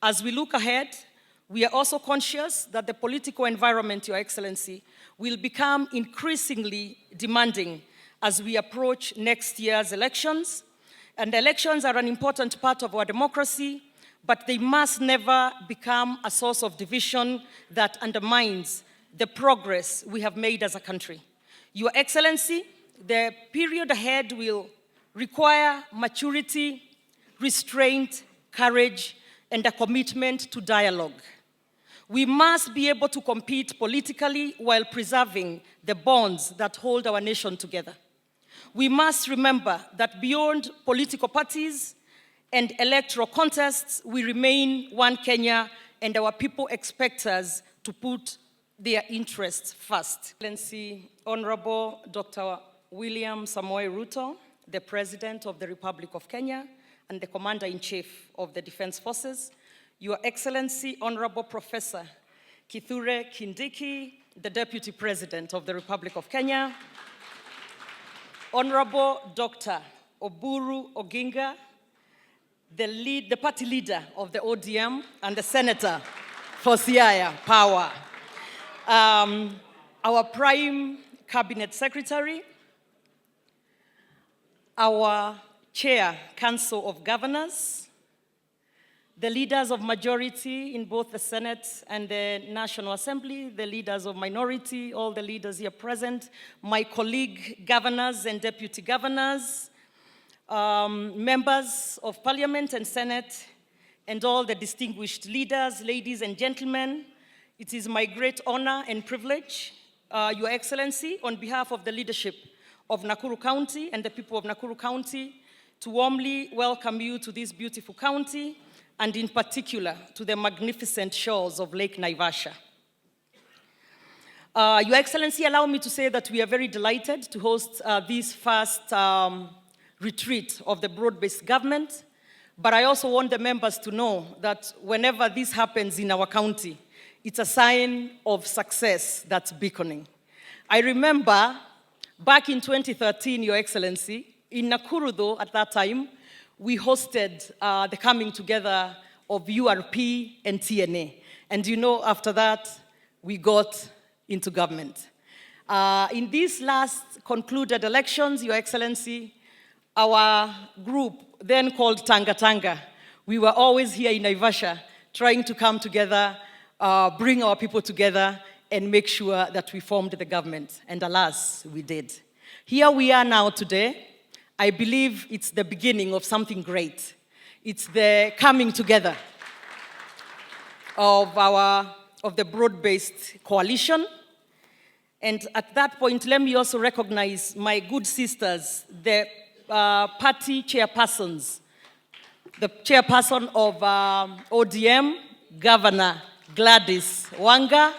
As we look ahead, we are also conscious that the political environment, Your Excellency, will become increasingly demanding as we approach next year's elections. And elections are an important part of our democracy, but they must never become a source of division that undermines the progress we have made as a country. Your Excellency, the period ahead will require maturity, restraint, courage, and a commitment to dialogue. We must be able to compete politically while preserving the bonds that hold our nation together. We must remember that beyond political parties and electoral contests, we remain one Kenya, and our people expect us to put their interests first. Excellency, Honorable Dr. William Samoei Ruto, the President of the Republic of Kenya and the Commander-in-Chief of the Defense Forces, Your Excellency, Honorable Professor Kithure Kindiki, the Deputy President of the Republic of Kenya, Honorable Dr. Oburu Oginga, the party leader of the ODM and the Senator for Siaya Power, our Prime Cabinet Secretary, our Chair, Council of Governors, the leaders of majority in both the Senate and the National Assembly, the leaders of minority, all the leaders here present, my colleague governors and deputy governors, members of Parliament and Senate, and all the distinguished leaders, ladies and gentlemen. It is my great honor and privilege, Your Excellency, on behalf of the leadership of Nakuru County and the people of Nakuru County, to warmly welcome you to this beautiful county, and in particular to the magnificent shores of Lake Naivasha. Your Excellency, allow me to say that we are very delighted to host this first retreat of the broad-based government, but I also want the members to know that whenever this happens in our county, it's a sign of success that's beckoning. I remember back in 2013, Your Excellency, in Nakuru though, at that time, we hosted the coming together of URP and TNA. And you know, after that, we got into government. In these last concluded elections, Your Excellency, our group, then called Tanga Tanga, we were always here in Naivasha trying to come together, bring our people together, and make sure that we formed the government. And alas, we did. Here we are now today. I believe it's the beginning of something great. It's the coming together of the broad-based coalition. And at that point, let me also recognize my good sisters, the party chairpersons, the chairperson of ODM, Governor Gladys Wanga,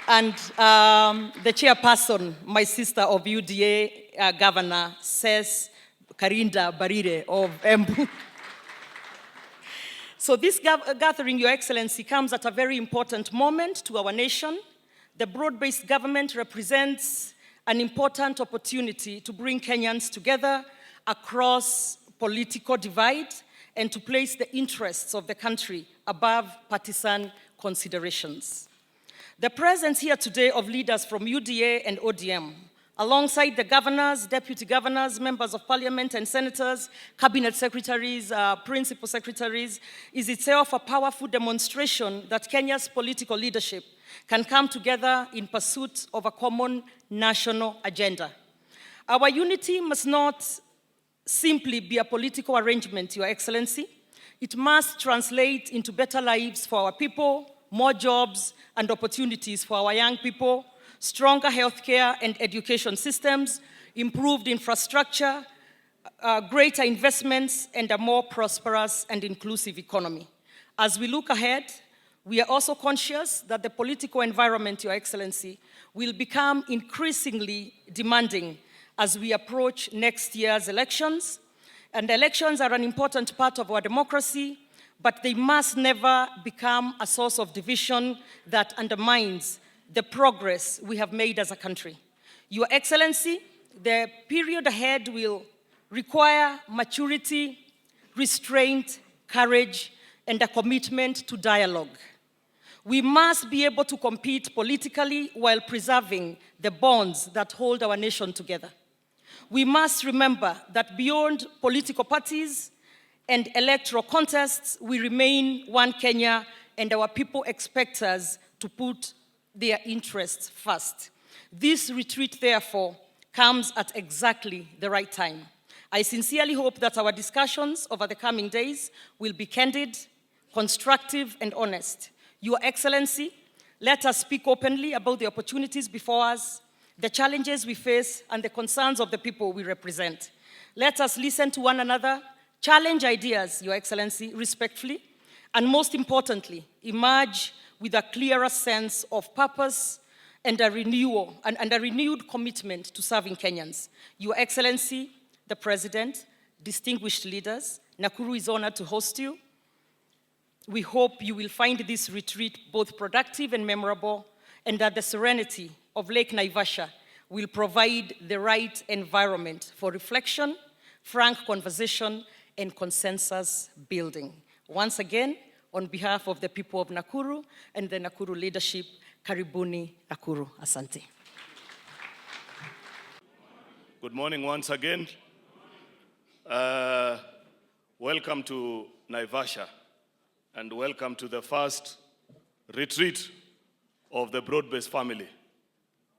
and the chairperson, my sister of UDA, Governor Ses Karinda Barire of Embu. So this gathering, Your Excellency, comes at a very important moment to our nation. The broad-based government represents an important opportunity to bring Kenyans together across political divide and to place the interests of the country above partisan considerations. The presence here today of leaders from UDA and ODM, alongside the governors, deputy governors, members of parliament and senators, cabinet secretaries, principal secretaries, is itself a powerful demonstration that Kenya's political leadership can come together in pursuit of a common national agenda. Our unity must not simply be a political arrangement, Your Excellency. It must translate into better lives for our people, more jobs and opportunities for our young people, stronger healthcare and education systems, improved infrastructure, greater investments, and a more prosperous and inclusive economy. As we look ahead, we are also conscious that the political environment, Your Excellency, will become increasingly demanding as we approach next year's elections. And elections are an important part of our democracy, but they must never become a source of division that undermines the progress we have made as a country. Your Excellency, the period ahead will require maturity, restraint, courage, and a commitment to dialogue. We must be able to compete politically while preserving the bonds that hold our nation together. We must remember that beyond political parties and electoral contests, we remain one Kenya, and our people expect us to put their interests first. This retreat, therefore, comes at exactly the right time. I sincerely hope that our discussions over the coming days will be candid, constructive, and honest. Your Excellency, let us speak openly about the opportunities before us, the challenges we face, and the concerns of the people we represent. Let us listen to one another, challenge ideas, Your Excellency, respectfully, and most importantly, emerge with a clearer sense of purpose and a renewed commitment to serving Kenyans. Your Excellency, the President, distinguished leaders, Nakuru is honored to host you. We hope you will find this retreat both productive and memorable, and that the serenity of Lake Naivasha will provide the right environment for reflection, frank conversation, and consensus building. Once again, on behalf of the people of Nakuru and the Nakuru leadership, Karibuni Nakuru. Asante. Good morning once again. Welcome to Naivasha, and welcome to the first retreat of the Broad-Based family.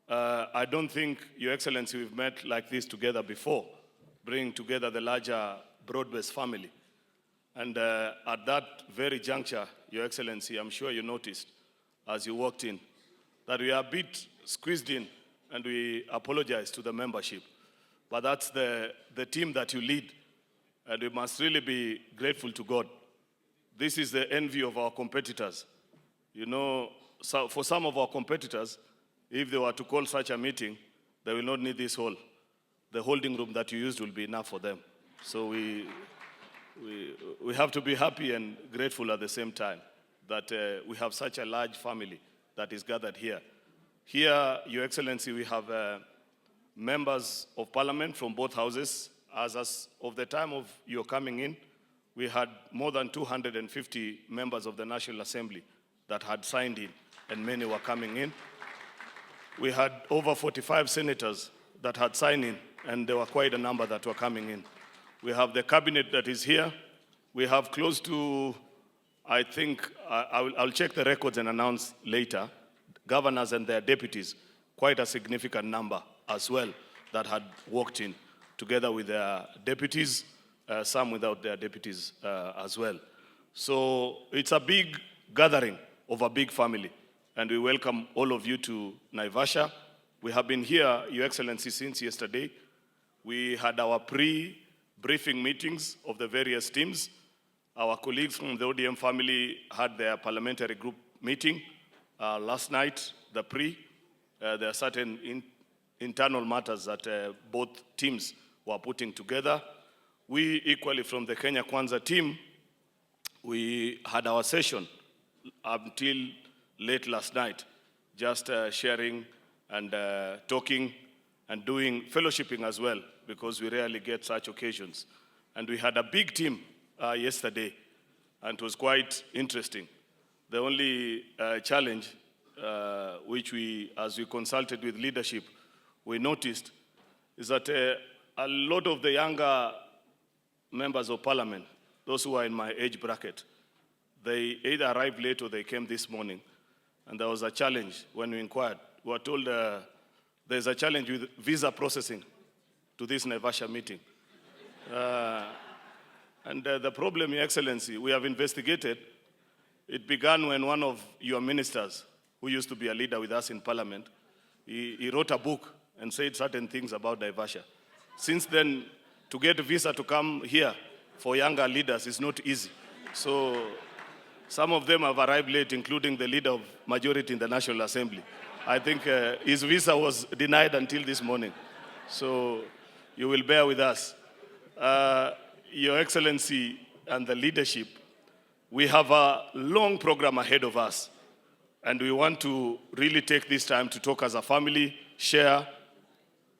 I don't think, Your Excellency, we've met like this together before, bringing together the larger Broad-Based family. And at that very juncture, Your Excellency, I'm sure you noticed as you walked in that we are a bit squeezed in, and we apologize to the membership. But that's the team that you lead, and we must really be grateful to God. This is the envy of our competitors. You know, so for some of our competitors, if they were to call such a meeting, they will not need this hall. The holding room that you used will be enough for them. So we have to be happy and grateful at the same time that we have such a large family that is gathered here. Here, Your Excellency, we have members of parliament from both houses. As of the time of your coming in, we had more than 250 members of the National Assembly that had signed in, and many were coming in. We had over 45 senators that had signed in, and there were quite a number that were coming in. We have the cabinet that is here. We have close to, I think, I'll check the records and announce later, governors and their deputies, quite a significant number as well that had walked in, together with their deputies, some without their deputies as well. So it's a big gathering of a big family, and we welcome all of you to Naivasha. We have been here, Your Excellency, since yesterday. We had our pre-briefing meetings of the various teams. Our colleagues from the ODM family had their parliamentary group meeting last night, the pre. There are certain internal matters that both teams were putting together. We equally from the Kenya Kwanza team, we had our session until late last night, just sharing and talking and doing fellowshipping as well, because we rarely get such occasions. And we had a big team yesterday, and it was quite interesting. The only challenge which we, as we consulted with leadership, we noticed is that a lot of the younger members of parliament, those who are in my age bracket, they either arrived late or they came this morning. And there was a challenge when we inquired. We were told there's a challenge with visa processing to this Naivasha meeting. And the problem, Your Excellency, we have investigated. It began when one of your ministers, who used to be a leader with us in parliament, he wrote a book and said certain things about Naivasha. Since then, to get a visa to come here for younger leaders is not easy. So some of them have arrived late, including the leader of majority in the National Assembly. I think his visa was denied until this morning. So you will bear with us. Your Excellency and the leadership, we have a long program ahead of us. And we want to really take this time to talk as a family, share,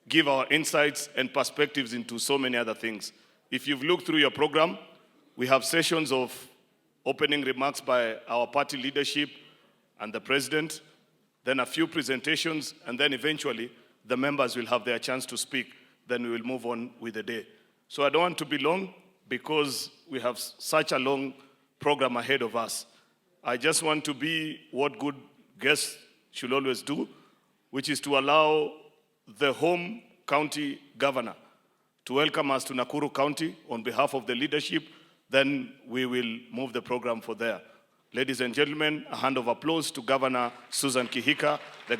give our insights and perspectives into so many other things. If you've looked through your program, we have sessions of opening remarks by our party leadership and the president, then a few presentations, and then eventually the members will have their chance to speak. Then we will move on with the day. So I don't want to be long because we have such a long program ahead of us. I just want to be what good guests should always do, which is to allow the home county governor to welcome us to Nakuru County on behalf of the leadership. Then we will move the program for there. Ladies and gentlemen, a hand of applause to Governor Susan Kihika, the